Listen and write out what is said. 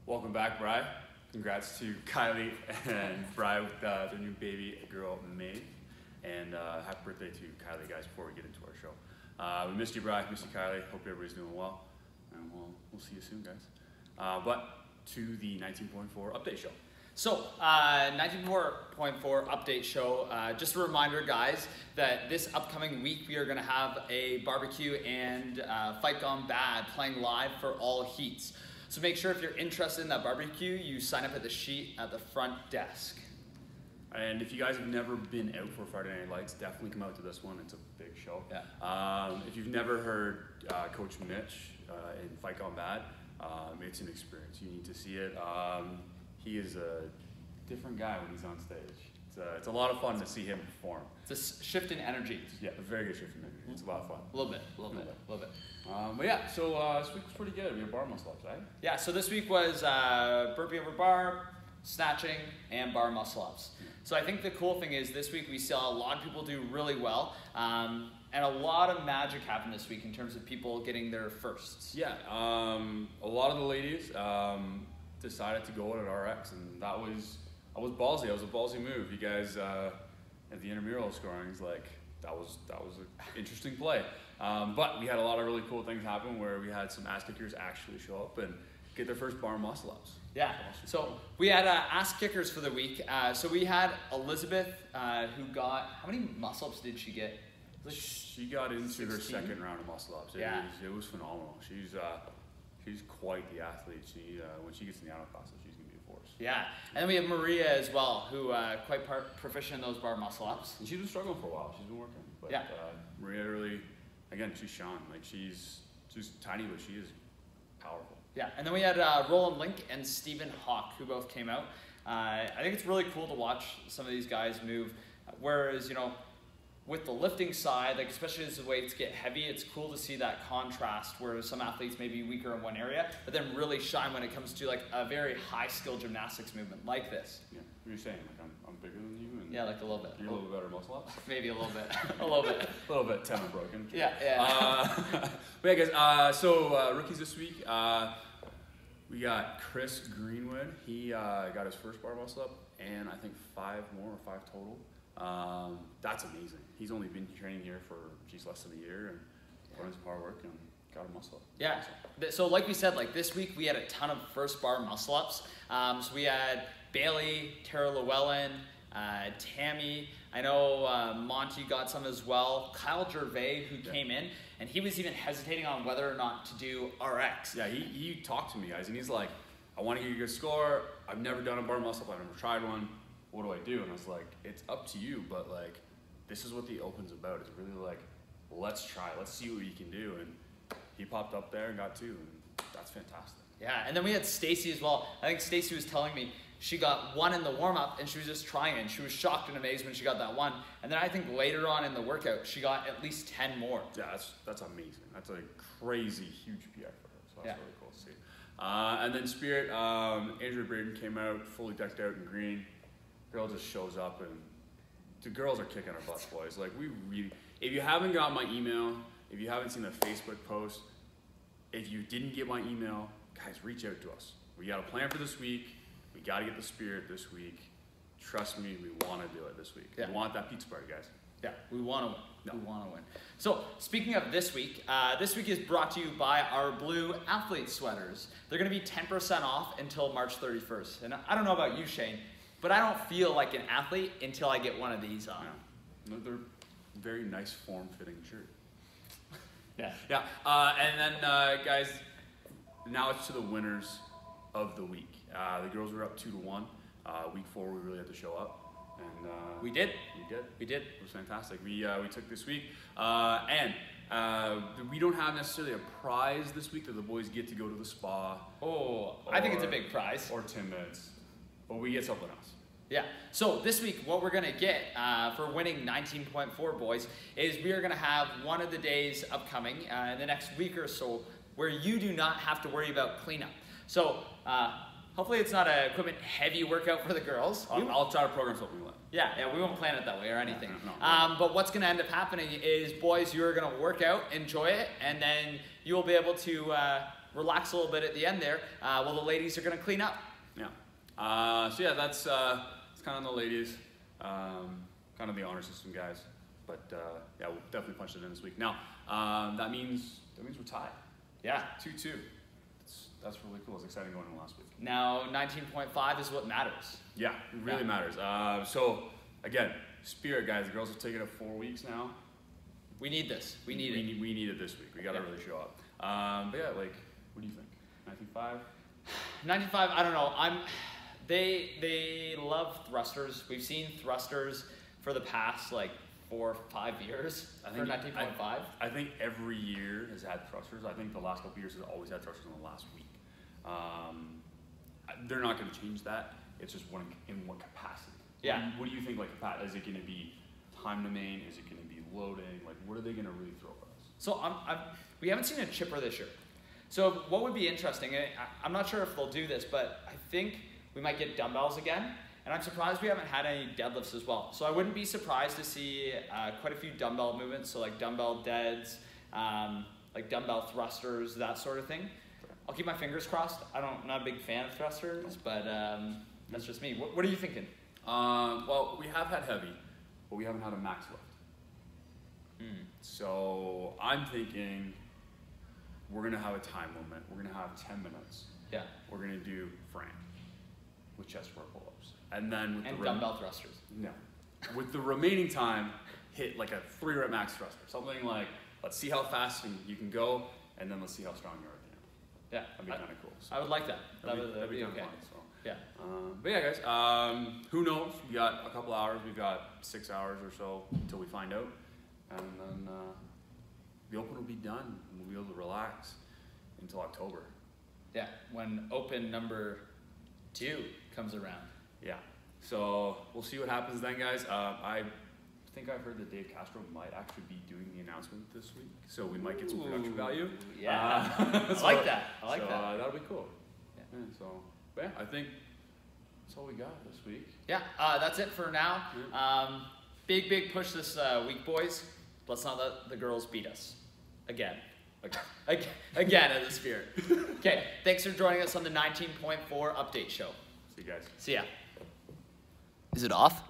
Welcome back, Bri. Congrats to Kylie and Bri with their new baby girl, May. And happy birthday to Kylie, guys, before we get into our show. We missed you, Bri. Missed you, Kylie. Hope everybody's doing well. And we'll see you soon, guys. But to the 19.4 update show. So, 19.4 update show. Just a reminder, guys, that this upcoming week we are going to have a barbecue and Fight Gone Bad playing live for all heats. So make sure if you're interested in that barbecue, you sign up at the sheet at the front desk. And if you guys have never been out for Friday Night Lights, definitely come out to this one. It's a big show. Yeah. If you've never heard Coach Mitch in Fight Gone Bad, it's an experience. You need to see it. He is a different guy when he's on stage. It's a lot of fun to see him perform. It's a shift in energy. Yeah, a very good shift in energy. It's a lot of fun. A little bit. But yeah, so this week was pretty good. We had bar muscle ups, right? Yeah, so this week was burpee over bar, snatching, and bar muscle ups. So I think the cool thing is this week we saw a lot of people do really well, and a lot of magic happened this week in terms of people getting their firsts. Yeah, a lot of the ladies decided to go out at RX, and that was ballsy. That was a ballsy move. You guys at the intramural scorings, like that was an interesting play. But we had a lot of really cool things happen where we had some ass kickers actually show up and get their first bar muscle ups. Yeah, so we had ass kickers for the week. So we had Elizabeth who got, how many muscle ups did she get? She got into 16? Her second round of muscle ups. It was phenomenal. She's quite the athlete. When she gets in the auto classes, she's gonna be a force. Yeah, and then we have Maria as well, who quite proficient in those bar muscle ups. And she's been struggling for a while. She's been working, but yeah. Maria really, again, she's Sean. Like she's tiny, but she is powerful. Yeah, and then we had Roland Link and Stephen Hawk, who both came out. I think it's really cool to watch some of these guys move. Whereas, with the lifting side, like especially as the weights get heavy, it's cool to see that contrast where some athletes may be weaker in one area, but then really shine when it comes to like a very high skill gymnastics movement like this. Yeah, what are you saying? Like I'm bigger than you? And yeah, like a little bit. You're a little bit better muscle ups? Maybe a little bit. A little bit. A little bit, 10 broken. Yeah. But yeah, guys, so rookies this week, we got Chris Greenwood. He got his first bar muscle up, and I think 5 total. That's amazing. He's only been training here for less than a year and put in some hard work and got a muscle up. Yeah. So like we said, like this week we had a ton of first bar muscle ups. So we had Bailey, Tara Llewellyn, Tammy. I know Monty got some as well. Kyle Gervais, who came in, and he was even hesitating on whether or not to do RX. Yeah, he talked to me, guys, and he's like, I want to get a good score. I've never done a bar muscle up. I've never tried one. What do I do? And I was like, it's up to you, but like, this is what the Open's about. It's really like, let's try, let's see what you can do. And he popped up there and got 2, and that's fantastic. Yeah, and then we had Stacy as well. I think Stacy was telling me she got 1 in the warm-up and she was just trying it. She was shocked and amazed when she got that 1. And then I think later on in the workout, she got at least 10 more. Yeah, that's amazing. That's a crazy, huge PI for her. So that's really cool to see. And then Spirit, Andrew Braden came out, fully decked out in green. Girl just shows up, and the girls are kicking our butts, boys. Like, if you haven't got my email, if you haven't seen the Facebook post, if you didn't get my email, guys, reach out to us. We got a plan for this week. We got to get the Spirit this week. Trust me, we want to do it this week. Yeah. We want that pizza party, guys. Yeah, we want to win. No. We want to win. So, speaking of this week is brought to you by our blue athlete sweaters. They're going to be 10% off until March 31st. And I don't know about you, Shane, but I don't feel like an athlete until I get one of these on. No, they're very nice form-fitting shirt. Yeah. Yeah. And then, guys, now it's to the winners of the week. The girls were up 2-1. Week 4, we really had to show up, and we did. We did. It was fantastic. We took this week, and we don't have necessarily a prize this week that the boys get to go to the spa. I think it's a big prize. Or Timbits. But we get something else. Yeah, so this week what we're going to get for winning 19.4 boys is we are going to have one of the days upcoming in the next week or so where you do not have to worry about cleanup. So hopefully it's not an equipment heavy workout for the girls. I'll try to program something like that. Yeah, we won't plan it that way or anything. No. But what's going to end up happening is, boys, you're going to work out, enjoy it, and then you'll be able to relax a little bit at the end there while the ladies are going to clean up. Yeah. So yeah, that's it's kind of the ladies, kind of the honor system guys. But yeah, we'll definitely punch it in this week. Now that means we're tied. Yeah. 2-2. That's really cool. It's exciting going into last week. Now 19.5 is what matters. Yeah, it really matters. So again, Spirit guys, the girls have taken it 4 weeks now. We need this. We need it. We need it this week. We got to really show up. But yeah, like, what do you think? 19.5? 95. I don't know. They love thrusters. We've seen thrusters for the past like 4 or 5 years for 19.5. I think every year has had thrusters. I think the last couple of years has always had thrusters in the last week. They're not going to change that. It's just in what capacity. Yeah. What do you think? Like, is it going to be time to main? Is it going to be loading? Like, what are they going to really throw at us? So we haven't seen a chipper this year. So what would be interesting? I'm not sure if they'll do this, but I think we might get dumbbells again. And I'm surprised we haven't had any deadlifts as well. So I wouldn't be surprised to see quite a few dumbbell movements. So like dumbbell deads, like dumbbell thrusters, that sort of thing. I'll keep my fingers crossed. I'm not a big fan of thrusters, but that's just me. What are you thinking? Well, we have had heavy, but we haven't had a max lift. So I'm thinking we're going to have a time limit. We're going to have 10 minutes. Yeah. We're going to do Frank with chest bar pull-ups. And then with dumbbell thrusters. No. With the remaining time, hit like a 3-rep max thruster. Something like, let's see how fast you can go, and then let's see how strong you are at the end. Yeah. That'd be kind of cool. So I would like that. That'd be okay. Fun, so. Yeah. But yeah, guys, who knows? We got a couple hours. We've got 6 hours or so until we find out. And then the open will be done, and we'll be able to relax until October. Yeah, when open number 2 comes around. Yeah. So we'll see what happens then, guys. I think I've heard that Dave Castro might actually be doing the announcement this week, so we might get some production value. Yeah, I like that. I like that. That'll be cool. Yeah. But yeah, I think that's all we got this week. Yeah, that's it for now. Big push this week, boys. Let's not let the girls beat us again. Again at the Spirit. Okay, thanks for joining us on the 19.4 update show. See you guys. See ya. Is it off?